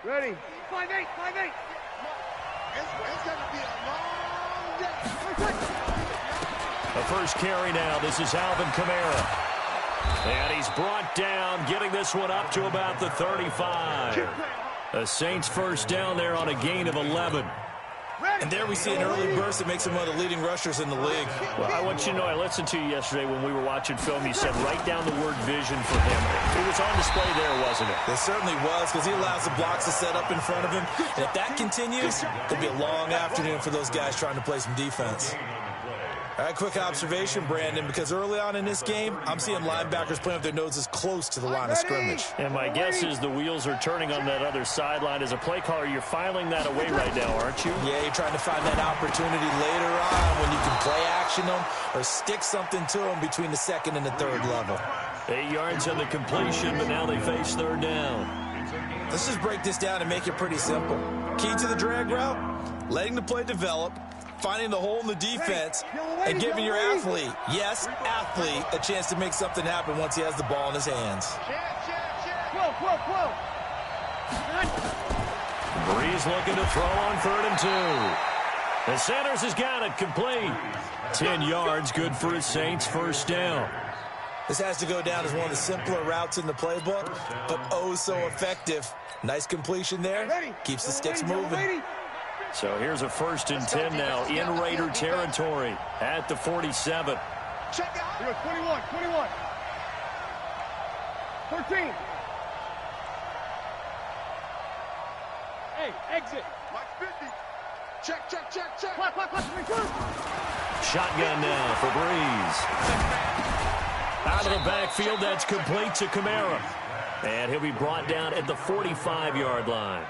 Ready. 5-8, 5-8. It's going to be a long day. The first carry now. This is Alvin Kamara. And he's brought down, getting this one up to about the 35. The Saints first down there on a gain of 11. And there we see an early burst that makes him one of the leading rushers in the league. Well, I want you to know, I listened to you yesterday when we were watching film. You said write down the word vision for him. It was on display there, wasn't it? It certainly was, because he allows the blocks to set up in front of him. And if that continues, it'll be a long afternoon for those guys trying to play some defense. All right, quick observation, Brandon, because early on in this game, I'm seeing linebackers playing with their noses close to the line of scrimmage. And my guess is the wheels are turning on that other sideline. As a play caller, you're filing that away right now, aren't you? Yeah, you're trying to find that opportunity later on when you can play action them or stick something to them between the second and the third level. 8 yards on the completion, but now they face third down. Let's just break this down and make it pretty simple. Key to the drag route, letting the play develop, finding the hole in the defense, and giving your athlete, yes, athlete, a chance to make something happen once he has the ball in his hands. Breeze looking to throw on 3rd and 2. And Sanders has got it complete. 10 yards, good for his Saints, first down. This has to go down as one of the simpler routes in the playbook, but oh so effective. Nice completion there, keeps the sticks moving. So here's a 1st and 10 now in Raider territory at the 47. Check out. We go 21, 21. 13. Hey, exit. Mike 50. Check, check, check, check. Clock, clock, clock. Shotgun now for Breeze. Out of the backfield, that's complete to Kamara. And he'll be brought down at the 45-yard line.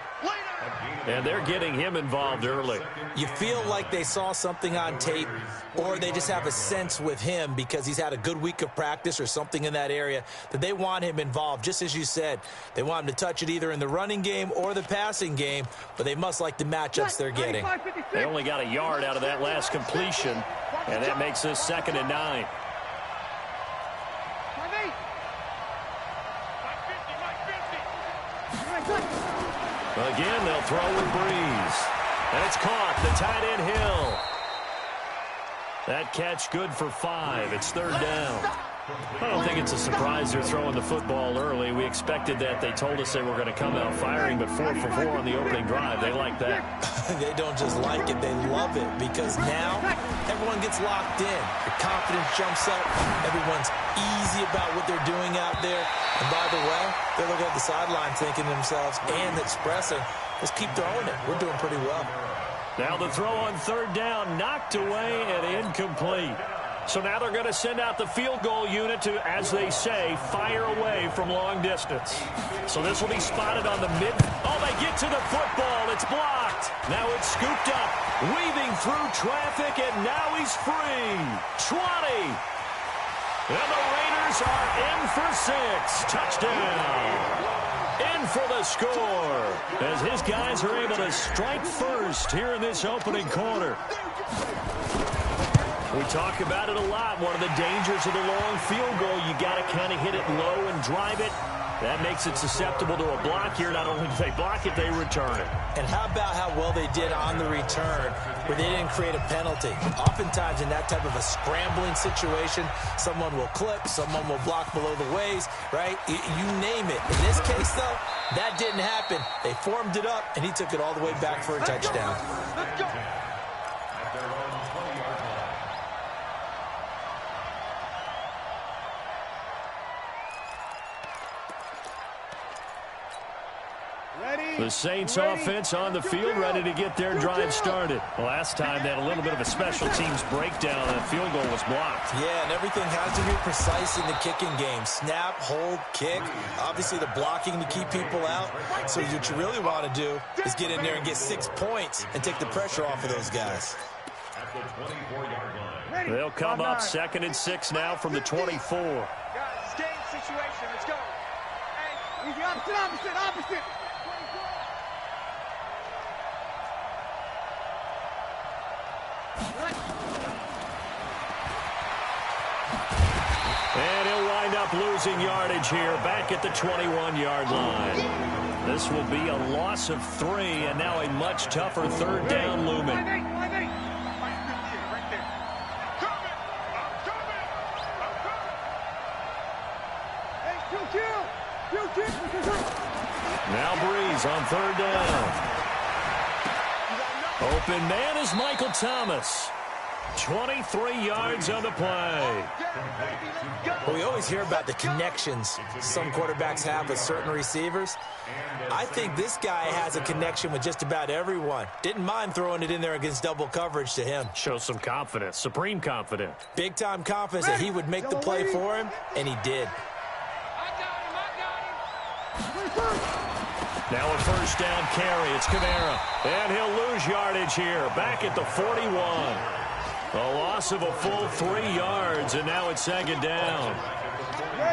And they're getting him involved early. You feel like they saw something on tape, or they just have a sense with him because he's had a good week of practice or something in that area that they want him involved. Just as you said, they want him to touch it either in the running game or the passing game, but they must like the matchups they're getting. They only got a yard out of that last completion, and that makes this 2nd and 9. Again, they'll throw with Breeze. And it's caught. The tight end Hill. That catch good for 5. It's 3rd down. I don't think it's a surprise they're throwing the football early. We expected that. They told us they were going to come out firing, but 4 for 4 on the opening drive. They like that. They don't just like it, they love it, because now everyone gets locked in. The confidence jumps up. Everyone's easy about what they're doing out there. And by the way, they're looking at the sideline thinking to themselves and expressing, let's keep throwing it. We're doing pretty well. Now the throw on 3rd down, knocked away and incomplete. So now they're going to send out the field goal unit to, as they say, fire away from long distance. So this will be spotted on the mid. Oh, they get to the football. It's blocked. Now it's scooped up, weaving through traffic, and now he's free. 20. And the Raiders are in for 6. Touchdown. In for the score, as his guys are able to strike first here in this opening quarter. We talk about it a lot. One of the dangers of the long field goal, you got to kind of hit it low and drive it. That makes it susceptible to a block here. Not only do they block it, they return it. And how about how well they did on the return where they didn't create a penalty? Oftentimes in that type of a scrambling situation, someone will clip, someone will block below the waist, right? You name it. In this case, though, that didn't happen. They formed it up, and he took it all the way back for a touchdown. Let's go. The Saints offense on the field, ready to get their drive started. Last time they had a little bit of a special teams breakdown. That field goal was blocked. Yeah, and everything has to be precise in the kicking game. Snap, hold, kick. Obviously the blocking to keep people out. So what you really want to do is get in there and get 6 points and take the pressure off of those guys. They'll come up 2nd and 6 now from the 24. Guys, it's game situation. Let's go. Hey, easy, opposite. And he'll wind up up losing yardage here back at the 21-yard line. This will be a loss of 3, and now a much tougher third down looming. Now Breeze on third down. Open man is Michael Thomas. 23 yards on the play. Well, we always hear about the connections some quarterbacks have with certain receivers. I think this guy has a connection with just about everyone. Didn't mind throwing it in there against double coverage to him. Shows some confidence, supreme confidence. Big-time confidence that he would make the play for him, and he did. Now a first down carry. It's Kamara. And he'll lose yardage here. Back at the 41. A loss of a full 3 yards, and now it's second down.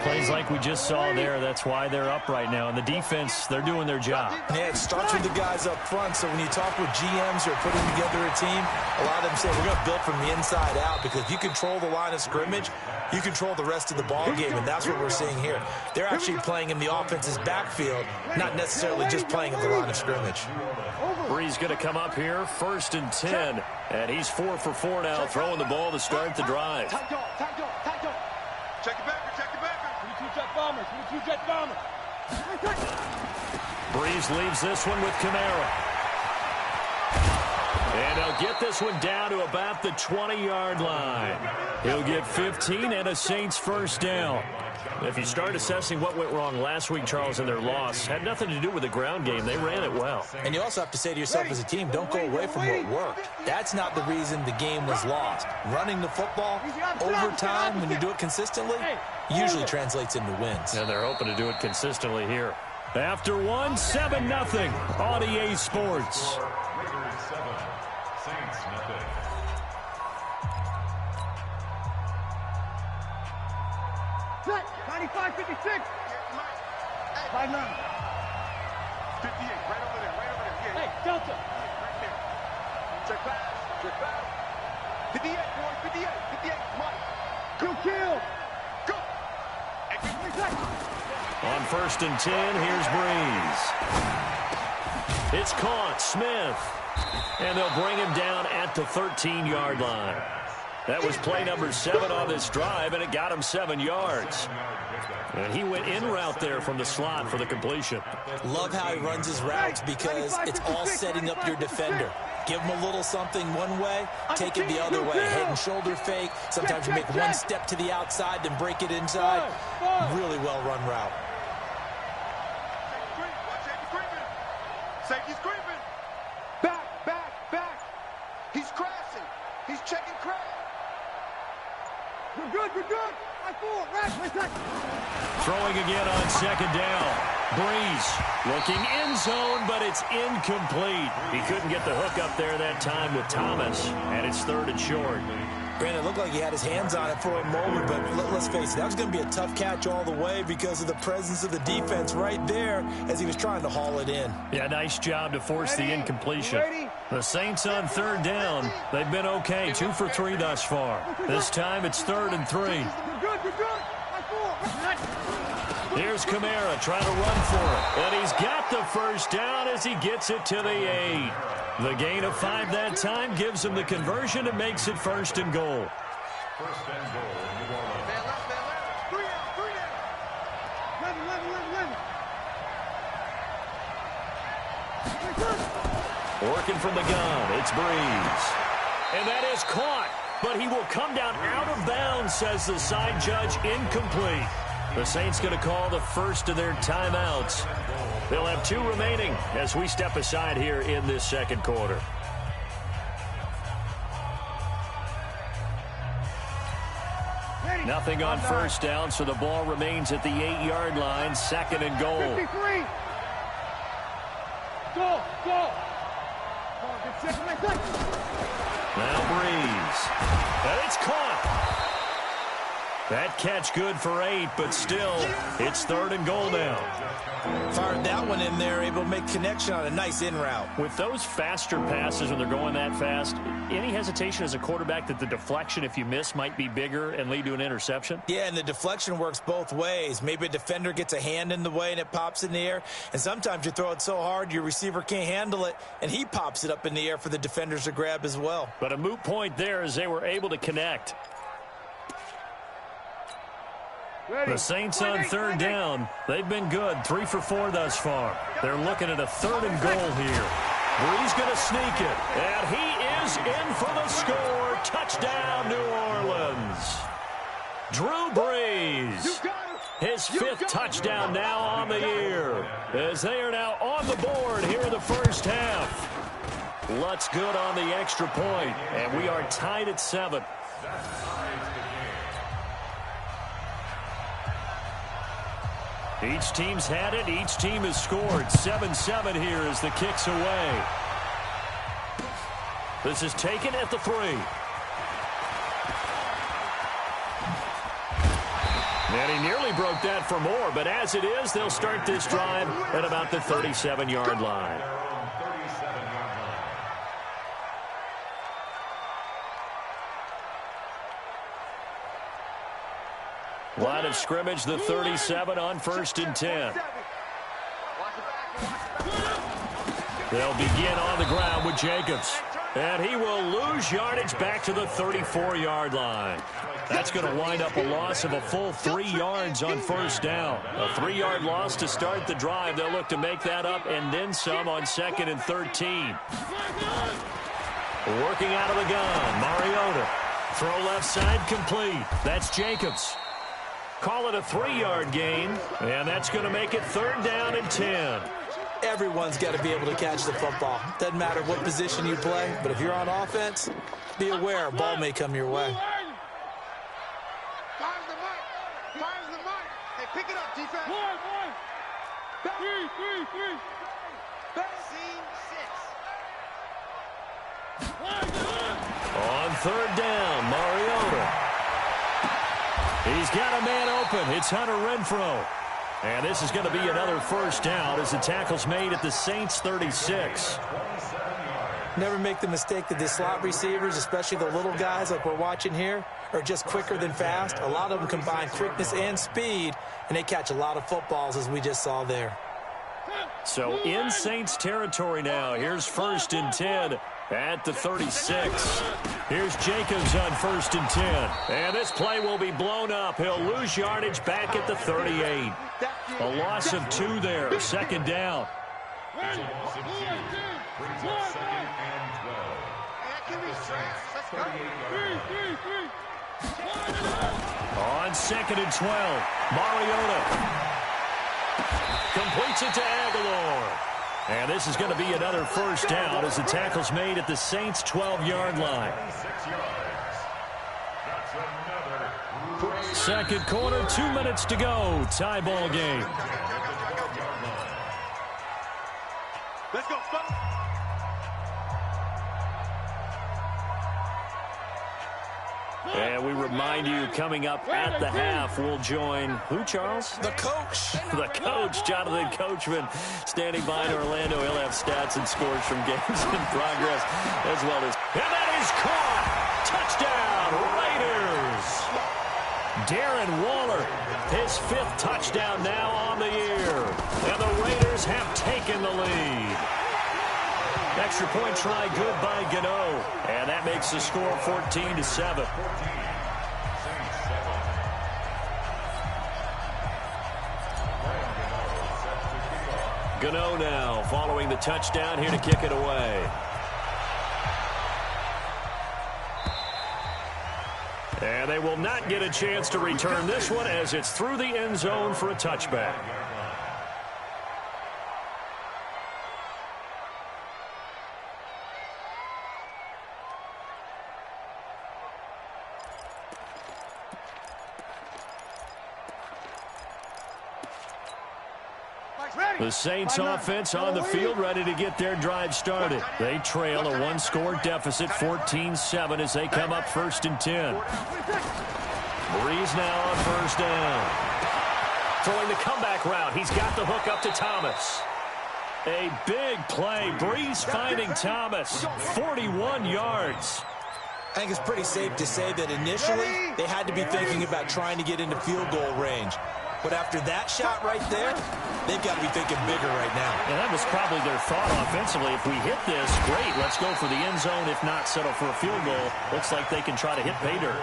Plays like we just saw there. That's why they're up right now. And the defense, they're doing their job. Yeah, it starts with the guys up front. So when you talk with GMs who are putting together a team, a lot of them say we're going to build from the inside out, because if you control the line of scrimmage, you control the rest of the ball game, and that's what we're seeing here. They're actually playing in the offense's backfield, not necessarily just playing at the line of scrimmage. Breeze going to come up here, 1st and 10, and he's 4 for 4 now, throwing the ball to start the drive. Check it back. Breeze leaves this one with Kamara. And he'll get this one down to about the 20-yard line. He'll get 15 and a Saints first down. If you start assessing what went wrong last week, Charles, in their loss, had nothing to do with the ground game. They ran it well. And you also have to say to yourself as a team, don't go away from what worked. That's not the reason the game was lost. Running the football over time, when you do it consistently, usually translates into wins. And they're hoping to do it consistently here. After one, 7-0 on EA Sports. 95, 56. 5-9. 58, right over there. Yeah. Hey, Delta. Right there. Check back. 58, boy, 58, Mike. Kill. Go. On 1st and 10, here's Breeze. It's caught, Smith. And they'll bring him down at the 13-yard line. That was play number 7 on this drive, and it got him 7 yards. And he went in route there from the slot for the completion. Love how he runs his routes, because it's all setting up your defender. Give him a little something one way, take it the other way. Head and shoulder fake. Sometimes you make one step to the outside, then break it inside. Really well-run route. Safety's creeping. Back. He's crashing. He's checking crash. We're good. Throwing again on 2nd down. Breeze looking end zone, but it's incomplete. He couldn't get the hook up there that time with Thomas, and it's 3rd and short. Granted, it looked like he had his hands on it for a moment, but let's face it, that was going to be a tough catch all the way because of the presence of the defense right there as he was trying to haul it in. Yeah, nice job to force the incompletion. The Saints on 3rd down. They've been okay, 2 for 3 thus far. This time it's 3rd and 3. Here's Kamara trying to run for it. And he's got the first down as he gets it to the 8. The gain of 5 that time gives him the conversion and makes it 1st and goal. Working from the gun, it's Breeze. And that is caught, but he will come down out of bounds, says the side judge, incomplete. The Saints going to call the first of their timeouts. They'll have 2 remaining as we step aside here in this 2nd quarter. Nothing on 1st down, so the ball remains at the 8-yard line, 2nd and goal. 53. Go. Now Breeze. And it's caught. That catch good for 8, but still, it's 3rd and goal now. Fired down that one in there, able to make connection on a nice in route. With those faster passes when they're going that fast, any hesitation as a quarterback that the deflection, if you miss, might be bigger and lead to an interception? Yeah, and the deflection works both ways. Maybe a defender gets a hand in the way and it pops in the air, and sometimes you throw it so hard your receiver can't handle it, and he pops it up in the air for the defenders to grab as well. But a moot point there as they were able to connect. The Saints on third down. They've been good, 3 for 4 thus far. They're looking at a 3rd and goal here. Brees going to sneak it, and he is in for the score. Touchdown, New Orleans. Drew Brees, his 5th touchdown now on the year, as they are now on the board here in the first half. Lutz good on the extra point, and we are tied at 7. Each team's had it. Each team has scored. 7-7 here as the kick's away. This is taken at the 3. And he nearly broke that for more, but as it is, they'll start this drive at about the 37-yard line. Line of scrimmage, the 37 on 1st and 10. They'll begin on the ground with Jacobs. And he will lose yardage back to the 34-yard line. That's going to wind up a loss of a full 3 yards on 1st down. A 3-yard loss to start the drive. They'll look to make that up and then some on 2nd and 13. Working out of the gun, Mariota. Throw left side complete. That's Jacobs. Call it a 3-yard gain, and that's going to make it 3rd down and 10. Everyone's got to be able to catch the football. Doesn't matter what position you play, but if you're on offense, be aware a ball may come your way. Fires the mark. Fires the mark. Hey, pick it up, defense. Three. Scene 6. On 3rd down, Mariota. He's got a man open. It's Hunter Renfrow. And this is going to be another 1st down as the tackle's made at the Saints 36. Never make the mistake that the slot receivers, especially the little guys like we're watching here, are just quicker than fast. A lot of them combine quickness and speed, and they catch a lot of footballs as we just saw there. So in Saints territory now. Here's 1st and 10 at the 36. Here's Jacobs on 1st and 10. And this play will be blown up. He'll lose yardage back at the 38. A loss of 2 there. 2nd down. On 2nd and 12, Mariota completes it to Aguilar. And this is going to be another 1st down as the tackle's made at the Saints' 12-yard line. 2nd quarter, 2 minutes to go. Tie ball game. Let's go, fellas. And we remind you, coming up at the half, we'll join who, Charles? The coach. The coach, Jonathan Coachman, standing by in Orlando. He'll have stats and scores from games in progress as well as. And that is caught. Touchdown, Raiders. Darren Waller, his 5th touchdown now on the year. And the Raiders have taken the lead. Extra point try good by Gano. And that makes the score 14-7. Gano now following the touchdown here to kick it away. And they will not get a chance to return this one as it's through the end zone for a touchback. The Saints offense on the field ready to get their drive started. They trail a 1-score deficit, 14-7 as they come up 1st and 10. Brees now on 1st down. throwing the comeback route. He's got the hook up to Thomas. A big play. Breeze finding Thomas. 41 yards. I think it's pretty safe to say that initially they had to be thinking about trying to get into field goal range. But after that shot right there, they've got to be thinking bigger right now. And that was probably their thought offensively. If we hit this, great, let's go for the end zone. If not, settle for a field goal. Looks like they can try to hit pay dirt.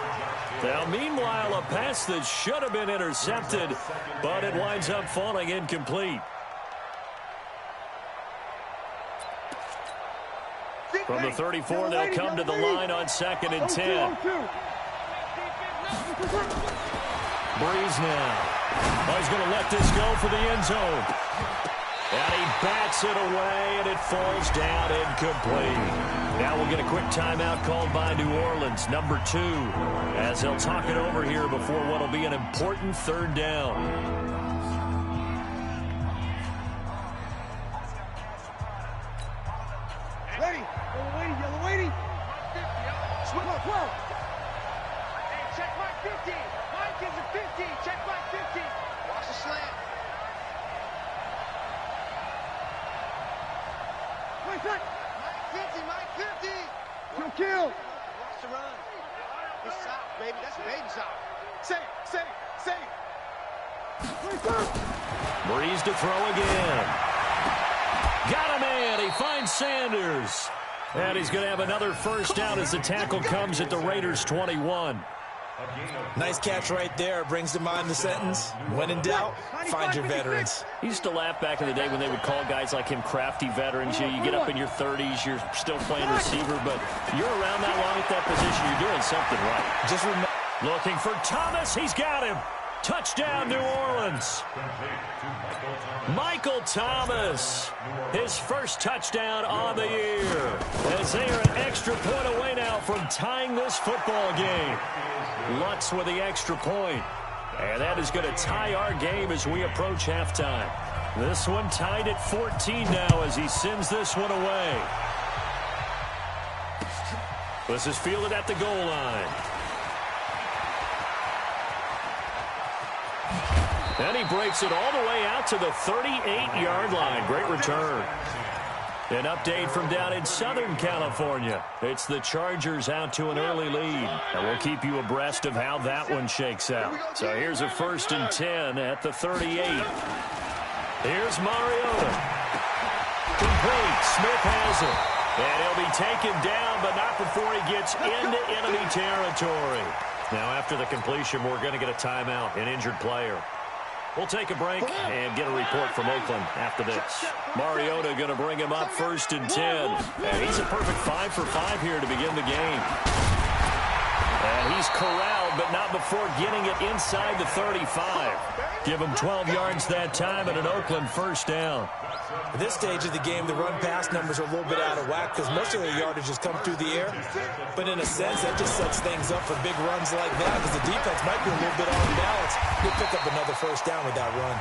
Now, meanwhile, a pass that should have been intercepted, but it winds up falling incomplete. From the 34, they'll come to the line on 2nd and 10. Breeze now. Oh, he's going to let this go for the end zone. And he bats it away, and it falls down incomplete. Now we'll get a quick timeout called by New Orleans, number 2, as they'll talk it over here before what will be an important 3rd down. Ready. Yellow lady. Swim up, whoa. Hey, check my 50. Mike is a 50. Check my 50. Watch the slant. Wait, set. Mike 50. No kill. Watch the run. It's south, baby. That's baby south. Say. Wait, set. Breeze to throw again. Got him in. He finds Sanders. And he's going to have another first down as the tackle comes at the Raiders' 21. Nice catch right there. Brings to mind the sentence, when in doubt, find your veterans. He used to laugh back in the day when they would call guys like him crafty veterans. You get up in your 30s, you're still playing receiver, but you're around that long at that position, you're doing something right. Just remember. Looking for Thomas. He's got him. Touchdown, New Orleans. Michael Thomas, his first touchdown on the year, as they are an extra point away now from tying this football game. Lutz with the extra point, and that is going to tie our game as we approach halftime. This one tied at 14 now as he sends this one away. This is fielded at the goal line. And he breaks it all the way out to the 38-yard line. Great return. An update from down in Southern California. It's the Chargers out to an early lead. And we'll keep you abreast of how that one shakes out. So here's a 1st and 10 at the 38. Here's Mariota. Complete. Smith has it. And he'll be taken down, but not before he gets into enemy territory. Now, after the completion, we're going to get a timeout, an injured player. We'll take a break and get a report from Oakland after this. Mariota going to bring him up 1st and 10. And he's a perfect 5 for 5 here to begin the game. And he's corralled, but not before getting it inside the 35. Give him 12 yards that time and an Oakland first down. At this stage of the game, the run-pass numbers are a little bit out of whack because most of their yardage has come through the air. But in a sense, that just sets things up for big runs like that because the defense might be a little bit off balance. He'll pick up another first down with that run.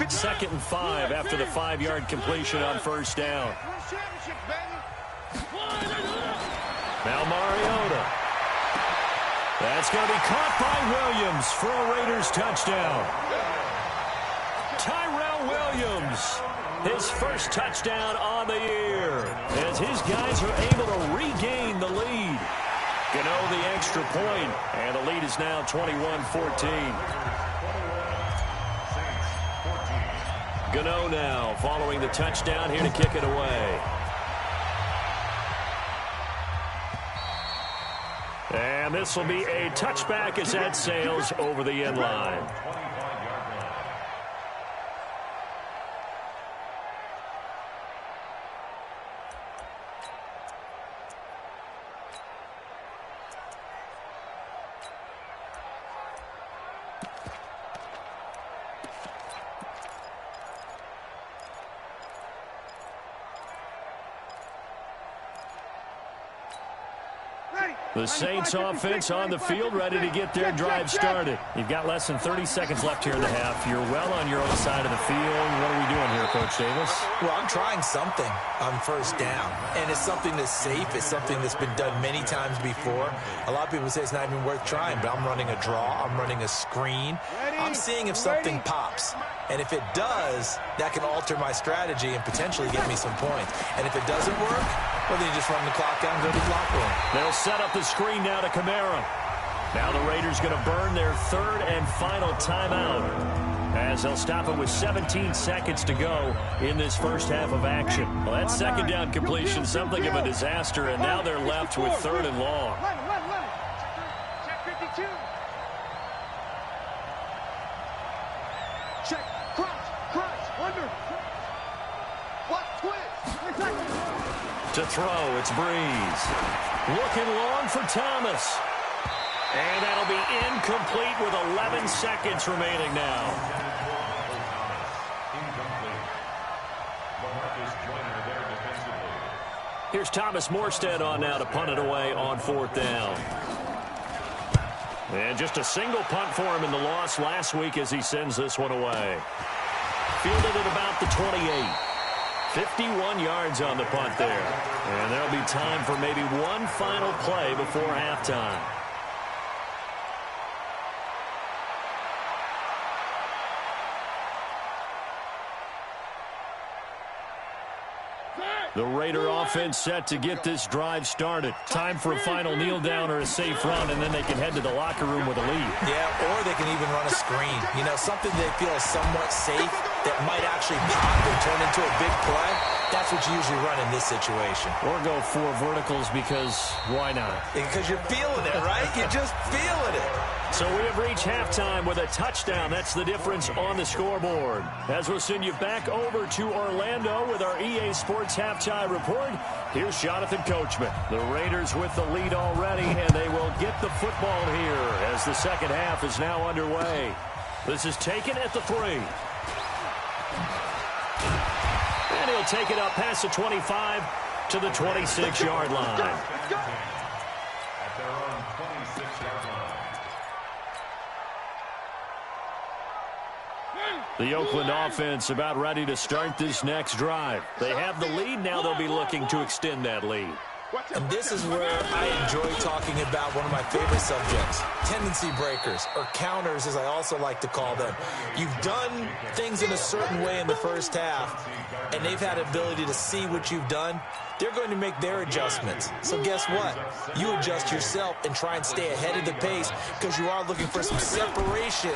Second and 5 after the 5-yard completion on first down. Now Mariota. That's going to be caught by Williams for a Raiders touchdown. Tyrell Williams, his first touchdown on the year, as his guys are able to regain the lead. Gano the extra point, and the lead is now 21-14. Gano now following the touchdown here to kick it away. And this will be a touchback as that sails over the end line. The Saints offense on the field, ready to get their drive started. You've got less than 30 seconds left here in the half. You're well on your own side of the field. What are we doing here, Coach Davis? Well, I'm trying something on first down, and it's something that's safe. It's something that's been done many times before. A lot of people say it's not even worth trying, but I'm running a draw. I'm running a screen. I'm seeing if something pops. And if it does, that can alter my strategy and potentially get me some points. And if it doesn't work, well, then you just run the clock down and go to the locker room. They'll set up the screen now to Kamara. Now the Raiders going to burn their third and final timeout, as they'll stop it with 17 seconds to go in this first half of action. Well, that second down completion, something of a disaster, and now they're left with third and long. Check 52. Check. Crunch. Under. What? Twist. To throw, it's Breeze. Looking long for Thomas. And that'll be incomplete with 11 seconds remaining now. Here's Thomas Morstead on now to punt it away on fourth down. And just a single punt for him in the loss last week as he sends this one away. Fielded at about the 28. 51 yards on the punt there. And there'll be time for maybe one final play before halftime. The Raider offense set to get this drive started. Time for a final kneel down or a safe run, and then they can head to the locker room with a lead. Yeah, or they can even run a screen. You know, something they feel is somewhat safe that might actually pop and turn into a big play. That's what you usually run in this situation. Or go four verticals because why not? Because you're feeling it, right? You're just feeling it. So we have reached halftime with a touchdown. That's the difference on the scoreboard. As we'll send you back over to Orlando with our EA Sports Halftime Report, here's Jonathan Coachman. The Raiders with the lead already, and they will get the football here as the second half is now underway. This is taken at the 3. And he'll take it up past the 25 to the 26-yard line. The Oakland offense about ready to start this next drive. They have the lead. Now they'll be looking to extend that lead. And this is where I enjoy talking about one of my favorite subjects, tendency breakers, or counters as I also like to call them. You've done things in a certain way in the first half, and they've had ability to see what you've done. They're going to make their adjustments. So guess what? You adjust yourself and try and stay ahead of the pace because you are looking for some separation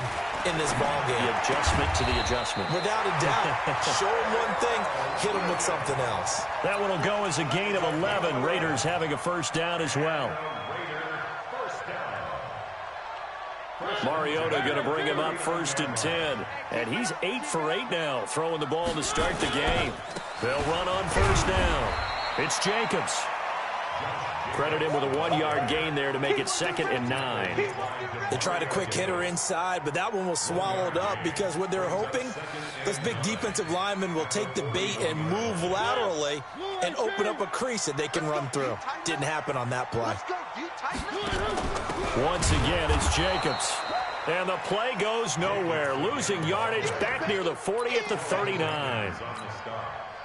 in this ball game. The adjustment to the adjustment. Without a doubt. Show them one thing, hit them with something else. That one will go as a gain of 11. Raiders having a first down as well. Mariota going to bring him up 1st and 10. And he's 8 for 8 now, throwing the ball to start the game. They'll run on first down. It's Jacobs. Credit him with a 1-yard gain there to make it 2nd and 9. They tried a quick hitter inside, but that one was swallowed up because what they're hoping, this big defensive lineman will take the bait and move laterally and open up a crease that they can run through. Didn't happen on that play. Once again, it's Jacobs. And the play goes nowhere. Losing yardage back near the 40 at the 39.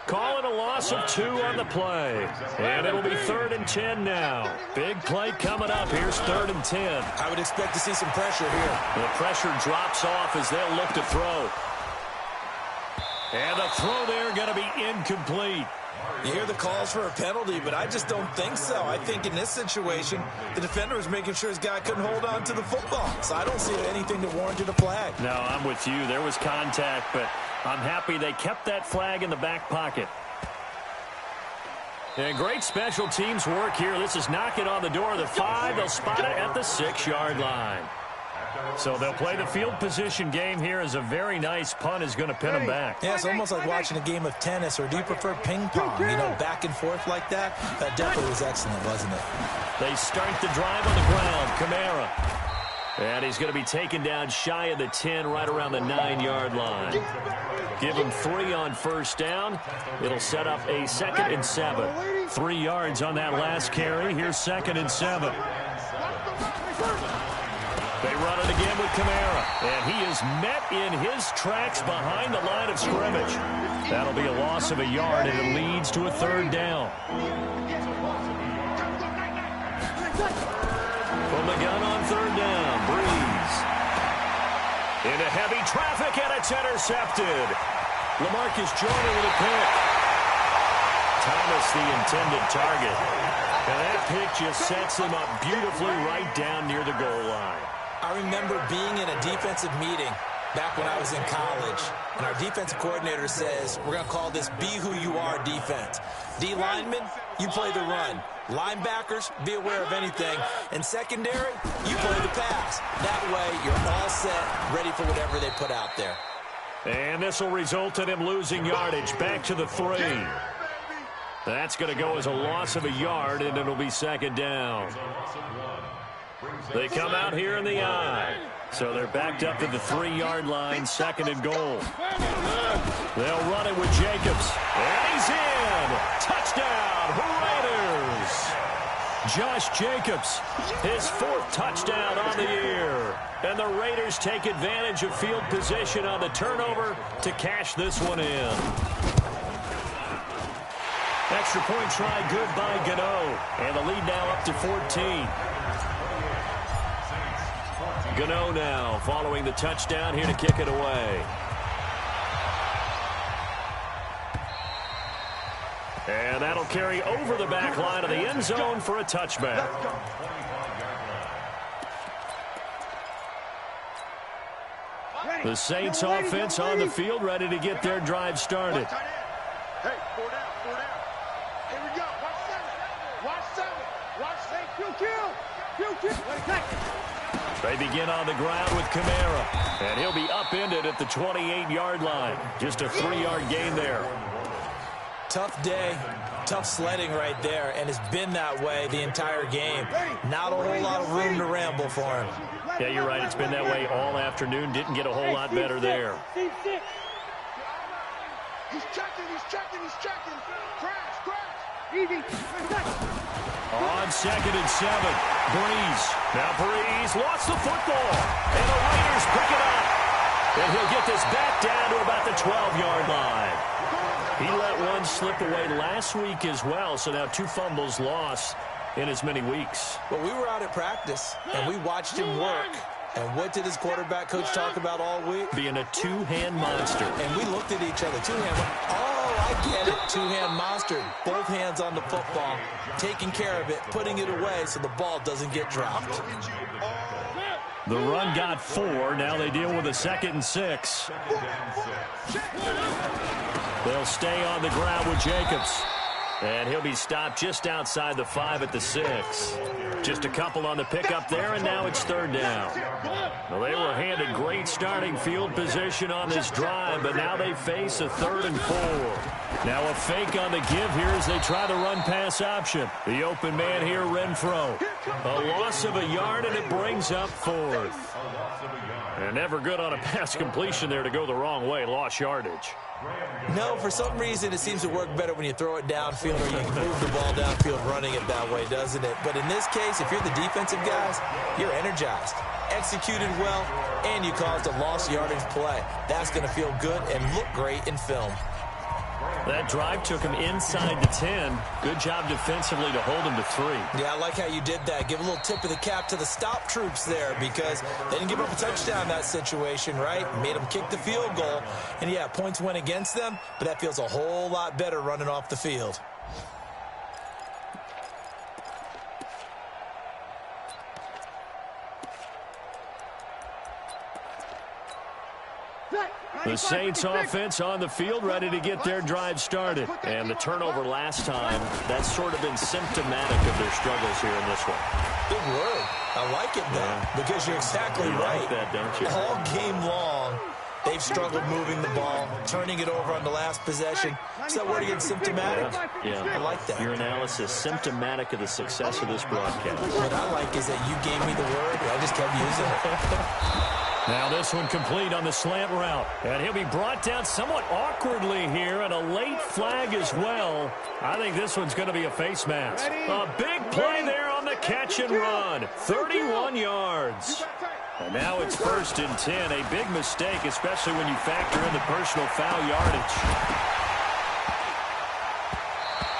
Calling a loss of 2 on the play. And it'll be 3rd and 10 now. Big play coming up. Here's 3rd and 10. I would expect to see some pressure here. The pressure drops off as they'll look to throw. And the throw there going to be incomplete. You hear the calls for a penalty, but I just don't think so. I think in this situation, the defender was making sure his guy couldn't hold on to the football. So I don't see anything that warranted a flag. No, I'm with you. There was contact, but I'm happy they kept that flag in the back pocket. And great special teams work here. This is knocking on the door of the 5. They'll spot it at the 6-yard line. So they'll play the field position game here as a very nice punt is going to pin them back. Yeah, it's almost like watching a game of tennis, or do you prefer ping pong? You know, back and forth like that? That definitely was excellent, wasn't it? They start the drive on the ground. Kamara. And he's going to be taken down shy of the 10, right around the 9-yard line. Give him 3 on first down. It'll set up a 2nd and 7. 3 yards on that last carry. Here's 2nd and 7. They run it again with Kamara, and he is met in his tracks behind the line of scrimmage. That'll be a loss of a yard, and it leads to a third down. From the gun on third down, Breeze. Into heavy traffic, and it's intercepted. LaMarcus Joyner with a pick. Thomas the intended target. And that pick just sets him up beautifully right down near the goal line. I remember being in a defensive meeting back when I was in college, and our defensive coordinator says, we're going to call this be who you are defense. D linemen, you play the run. Linebackers, be aware of anything. And secondary, you play the pass. That way, you're all set, ready for whatever they put out there. And this will result in him losing yardage back to the 3. That's going to go as a loss of a yard, and it'll be second down. They come out here in the I. So they're backed up to the 3-yard line, second and goal. They'll run it with Jacobs. And he's in. Touchdown, Raiders. Josh Jacobs, his 4th touchdown on the year. And the Raiders take advantage of field position on the turnover to cash this one in. Extra point try good by Gano. And the lead now up to 14. Gano now following the touchdown here to kick it away. And that'll carry over the back line of the end zone for a touchback. The Saints offense on the field, ready to get their drive started. Hey, 4 down, 4 down. Here we go. Watch 7. Watch 7. Watch 7. They begin on the ground with Kamara. And he'll be upended at the 28-yard line. Just a 3-yard gain there. Tough day, tough sledding right there, and it's been that way the entire game. Not a whole lot of room to ramble for him. Yeah, you're right. It's been that way all afternoon. Didn't get a whole lot better there. He's checking. Crash. Easy. On 2nd and 7, Breeze. Now Breeze lost the football, and the Raiders pick it up. And he'll get this back down to about the 12-yard line. He let one slip away last week as well, so now 2 fumbles lost in as many weeks. Well, we were out at practice, and we watched him work. And what did his quarterback coach talk about all week? Being a 2-hand monster. And we looked at each other. 2-hand. Oh, I get it. 2-hand monster. Both hands on the football, taking care of it, putting it away so the ball doesn't get dropped. The run got 4. Now they deal with a 2nd and 6. They'll stay on the ground with Jacobs. And he'll be stopped just outside the 5 at the 6. Just a couple on the pickup there, and now it's third down. Well, they were handed great starting field position on this drive, but now they face a 3rd and 4. Now a fake on the give here as they try to run pass option. The open man here, Renfro. A loss of a yard, and it brings up 4th. And never good on a pass completion there to go the wrong way. Lost yardage. No, for some reason it seems to work better when you throw it downfield or you can move the ball downfield running it that way, doesn't it? But in this case, if you're the defensive guys, you're energized, executed well, and you caused a lost yardage play. That's going to feel good and look great in film. That drive took him inside the 10. Good job defensively to hold him to 3. Yeah, I like how you did that. Give a little tip of the cap to the stop troops there because they didn't give up a touchdown in that situation, right? Made them kick the field goal. And, yeah, points went against them, but that feels a whole lot better running off the field. The Saints offense on the field ready to get their drive started. And the turnover last time, that's sort of been symptomatic of their struggles here in this one. Big word. I like it, though, because you're exactly right. Like that, don't you? All game long, they've struggled moving the ball, turning it over on the last possession. Is that word again, symptomatic? Yeah. I like that. Your analysis, symptomatic of the success of this broadcast. What I like is that you gave me the word, and I just kept using it. Now this one complete on the slant route. And he'll be brought down somewhat awkwardly here, and a late flag as well. I think this one's going to be a face mask. A big play there on the catch and run. 31 yards. And now it's 1st and 10. A big mistake, especially when you factor in the personal foul yardage.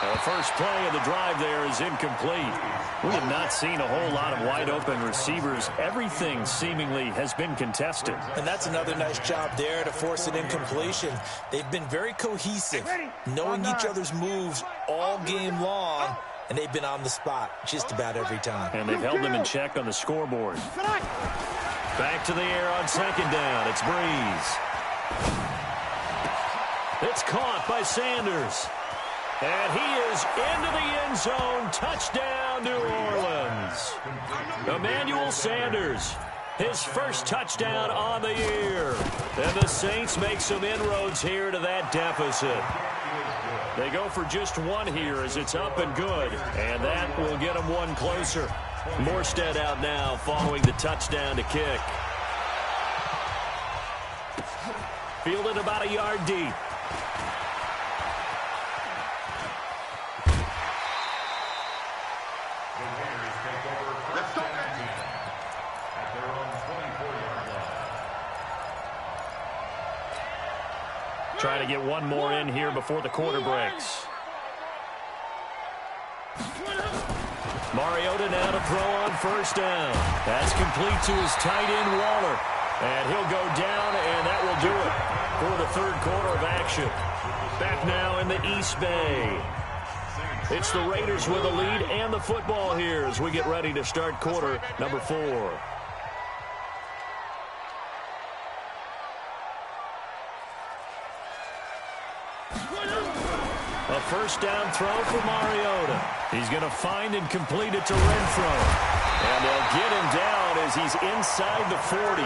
And the first play of the drive there is incomplete. We have not seen a whole lot of wide-open receivers. Everything seemingly has been contested. And that's another nice job there to force an incompletion. They've been very cohesive, knowing each other's moves all game long, and they've been on the spot just about every time. And they've held them in check on the scoreboard. Back to the air on 2nd down. It's Breeze. It's caught by Sanders. And he is into the end zone. Touchdown, New Orleans. Emmanuel Sanders, his first touchdown on the year. And the Saints make some inroads here to that deficit. They go for just one here as it's up and good. And that will get them one closer. Morstead out now following the touchdown to kick. Fielded about a yard deep. Trying to get one more in here before the quarter breaks. Mariota now to throw on 1st down. That's complete to his tight end, Waller. And he'll go down, and that will do it for the 3rd quarter of action. Back now in the East Bay. It's the Raiders with a lead and the football here as we get ready to start quarter number 4. A 1st down throw for Mariota. He's going to find and complete it to Renfro. And they'll get him down as he's inside the 40.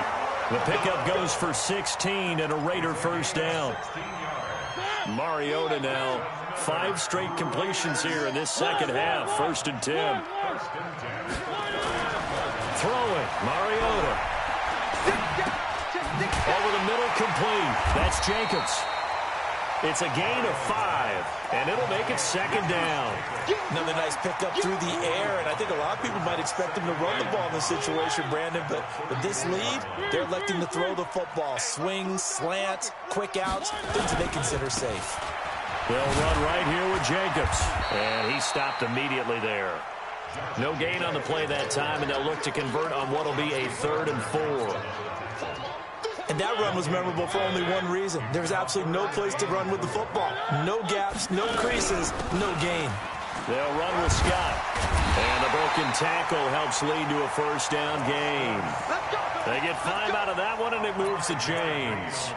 The pickup goes for 16 and a Raider 1st down. Mariota now, 5 straight completions here in this 2nd half. 1st and 10. Throwing, Mariota. Over the middle, complete. That's Jacobs. It's a gain of 5, and it'll make it 2nd down. Another nice pickup through the air, and I think a lot of people might expect him to run the ball in this situation, Brandon, but with this lead, they're electing to throw the football. Swings, slants, quick outs, things that they consider safe. They'll run right here with Jacobs, and he stopped immediately there. No gain on the play that time, and they'll look to convert on what will be a 3rd and 4. And that run was memorable for only one reason. There was absolutely no place to run with the football. No gaps, no creases, no gain. They'll run with Scott. And the broken tackle helps lead to a 1st down gain. They get 5 out of that one, and it moves the chains.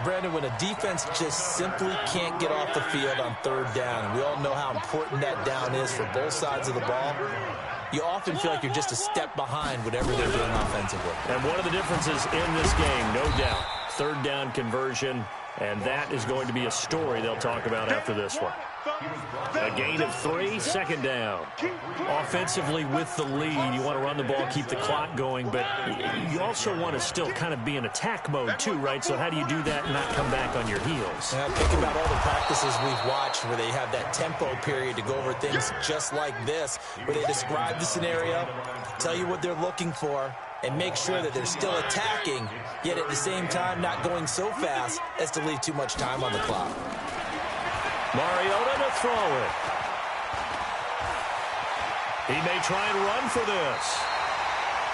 Brandon, when a defense just simply can't get off the field on 3rd down, and we all know how important that down is for both sides of the ball, you often feel like you're just a step behind whatever they're doing offensively. And one of the differences in this game, no doubt, 3rd down conversion, and that is going to be a story they'll talk about after this one. A gain of 3, 2nd down. Offensively with the lead, you want to run the ball, keep the clock going, but you also want to still kind of be in attack mode too, right? So how do you do that and not come back on your heels? Think about all the practices we've watched where they have that tempo period to go over things just like this, where they describe the scenario, tell you what they're looking for, and make sure that they're still attacking, yet at the same time not going so fast as to leave too much time on the clock. Mariota to throw it. He may try and run for this.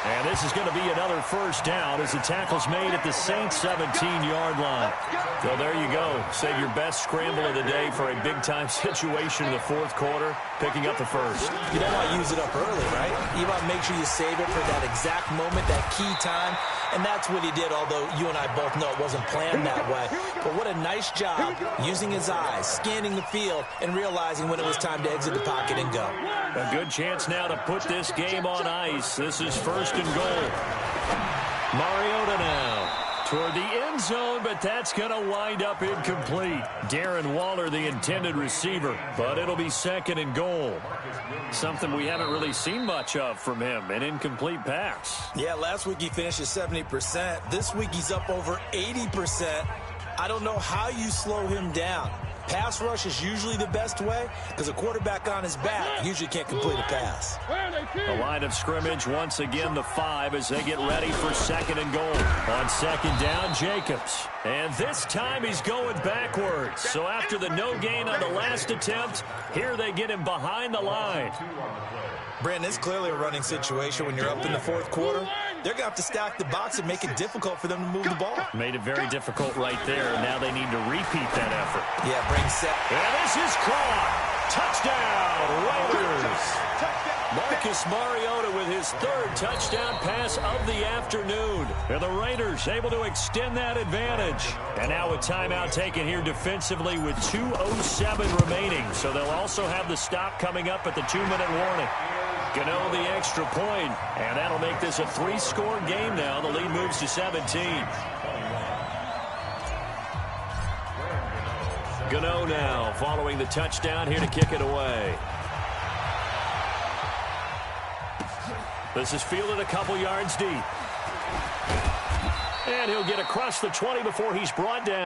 And this is going to be another 1st down as the tackle's made at the Saints' 17-yard line. So there you go. Save your best scramble of the day for a big-time situation in the 4th quarter, picking up the 1st. You don't want to use it up early, right? You want to make sure you save it for that exact moment, that key time. And that's what he did, although you and I both know it wasn't planned that way. But what a nice job using his eyes, scanning the field, and realizing when it was time to exit the pocket and go. A good chance now to put this game on ice. This is 1st and goal. Mariota now. Toward the end zone, but that's going to wind up incomplete. Darren Waller, the intended receiver, but it'll be 2nd and goal. Something we haven't really seen much of from him, an incomplete pass. Yeah, last week he finished at 70%. This week he's up over 80%. I don't know how you slow him down. Pass rush is usually the best way because a quarterback on his back usually can't complete a pass. The line of scrimmage, once again, the 5 as they get ready for 2nd and goal. On 2nd down, Jacobs. And this time he's going backwards. So after the no gain on the last attempt, here they get him behind the line. Brandon, it's clearly a running situation when you're up in the 4th quarter. They're going to have to stack the box and make it difficult for them to move the ball. Made it very difficult right there. Now they need to repeat that effort. Yeah, bring set. And this is caught. Touchdown, Raiders. Marcus Mariota with his 3rd touchdown pass of the afternoon. And the Raiders able to extend that advantage. And now a timeout taken here defensively with 2:07 remaining. So they'll also have the stop coming up at the 2-minute warning. Gano the extra point, and that'll make this a 3-score game now. The lead moves to 17. Gano now following the touchdown here to kick it away. This is fielded a couple yards deep. And he'll get across the 20 before he's brought down.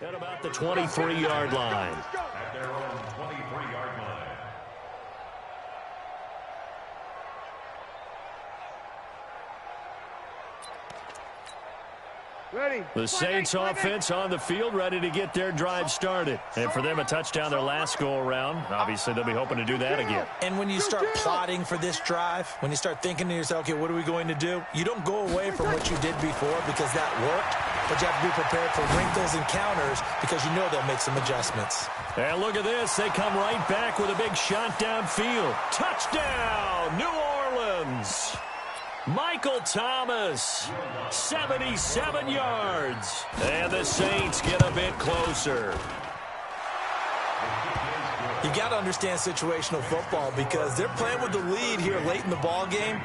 At about the 23-yard line. At their own 23-yard line. Ready. The Saints offense on the field, ready to get their drive started. And for them, a touchdown their last go-around. Obviously, they'll be hoping to do that again. And when you start plotting for this drive, when you start thinking to yourself, okay, what are we going to do? You don't go away from what you did before because that worked, but you have to be prepared for wrinkles and counters because you know they'll make some adjustments. And look at this. They come right back with a big shot downfield. Touchdown, New Orleans. Michael Thomas, 77 yards. And the Saints get a bit closer. You got to understand situational football because they're playing with the lead here late in the ball game.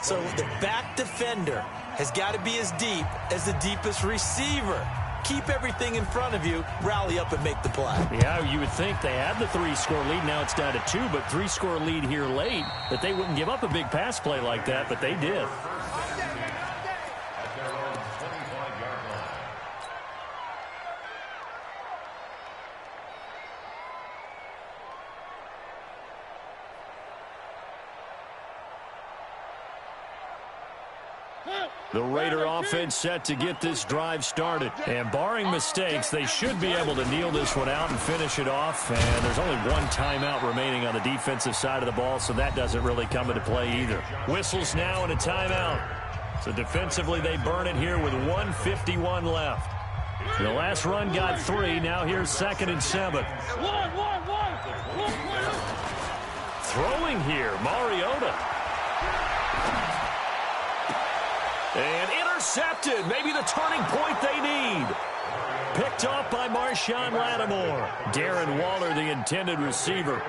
So the back defender has got to be as deep as the deepest receiver. Keep everything in front of you, rally up and make the play. Yeah, you would think they had the 3-score lead. Now it's down to 2, but 3-score lead here late, that they wouldn't give up a big pass play like that, but they did. The Raider offense set to get this drive started. And barring mistakes, they should be able to kneel this one out and finish it off. And there's only one timeout remaining on the defensive side of the ball, so that doesn't really come into play either. Whistles now and a timeout. So defensively, they burn it here with 1:51 left. The last run got 3. Now here's 2nd and 7. Throwing here, Mariota. And intercepted. Maybe the turning point they need. Picked off by Marshawn Lattimore. Darren Waller, the intended receiver.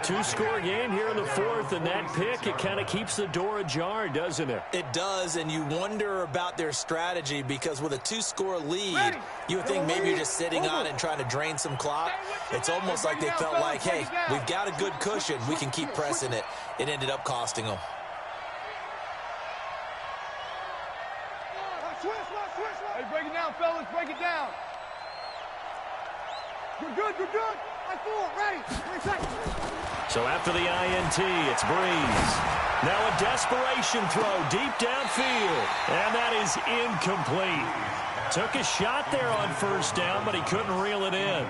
2-score game here in the 4th, and that pick, it kind of keeps the door ajar, doesn't it? It does, and you wonder about their strategy because with a 2-score lead, you would think maybe you're just sitting on it and trying to drain some clock. It's almost like they felt like, hey, we've got a good cushion. We can keep pressing it. It ended up costing them. Hey, break it down, fellas. Break it down. You're good. You're good. I full. Ready. 3 seconds. So after the INT, it's Breeze. Now a desperation throw deep downfield. And that is incomplete. Took a shot there on 1st down, but he couldn't reel it in.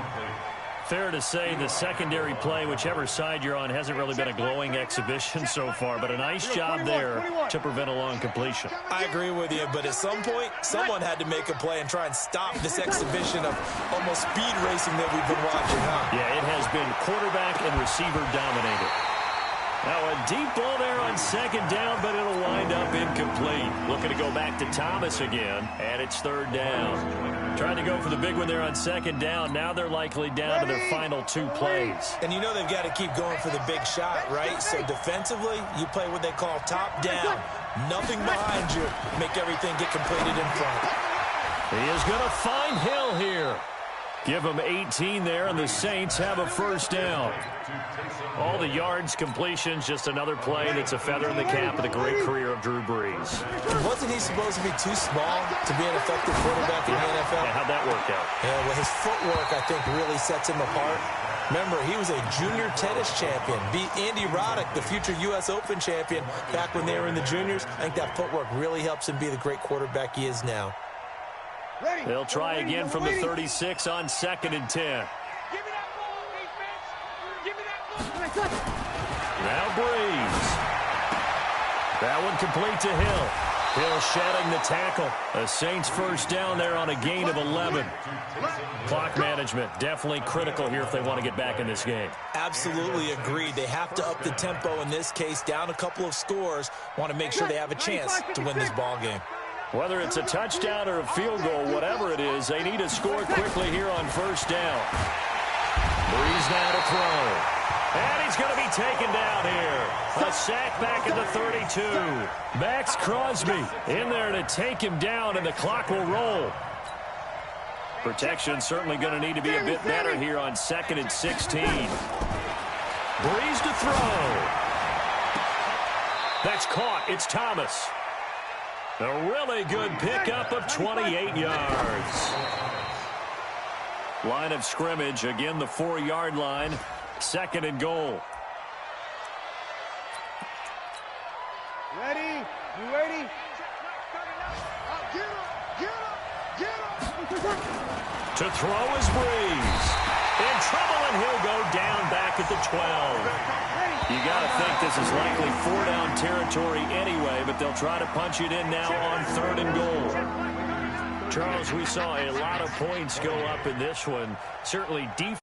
Fair to say the secondary play, whichever side you're on, hasn't really been a glowing exhibition so far, but a nice job there to prevent a long completion. I agree with you, but at some point, someone had to make a play and try and stop this exhibition of almost speed racing that we've been watching, huh? Yeah, it has been quarterback and receiver dominated. Now a deep ball there on second down, but it'll wind up incomplete. Looking to go back to Thomas again, and it's third down. Trying to go for the big one there on second down. Now they're likely down to their final 2 plays. And you know they've got to keep going for the big shot, right? So defensively, you play what they call top down. Nothing behind you. Make everything get completed in front. He is going to find Hill here. Give him 18 there, and the Saints have a first down. All the yards, completions, just another play that's a feather in the cap of the great career of Drew Brees. Wasn't he supposed to be too small to be an effective quarterback in the NFL? Yeah, how'd that work out? Yeah, well, his footwork, I think, really sets him apart. Remember, he was a junior tennis champion, beat Andy Roddick, the future U.S. Open champion, back when they were in the juniors. I think that footwork really helps him be the great quarterback he is now. They'll try again from the 36 on 2nd and 10. Give me that ball, defense. Give me that ball. Now Brees. That one complete to Hill. Hill shedding the tackle. The Saints first down there on a gain of 11. Clock management definitely critical here if they want to get back in this game. Absolutely agreed. They have to up the tempo in this case, down a couple of scores. Want to make sure they have a chance to win this ball game. Whether it's a touchdown or a field goal, whatever it is, they need to score quickly here on first down. Brees now to throw. And he's going to be taken down here. A sack back at the 32. Max Crosby in there to take him down, and the clock will roll. Protection certainly going to need to be a bit better here on 2nd and 16. Brees to throw. That's caught. It's Thomas. A really good pickup of 28 yards. Line of scrimmage, again the 4-yard line. 2nd and goal. Ready? You ready? Get up! Get up! Get up! To throw is Brees. In trouble, and he'll go down back at the 12. You got to think this is likely 4-down territory anyway, but they'll try to punch it in now on 3rd and goal. Charles, we saw a lot of points go up in this one. Certainly defense.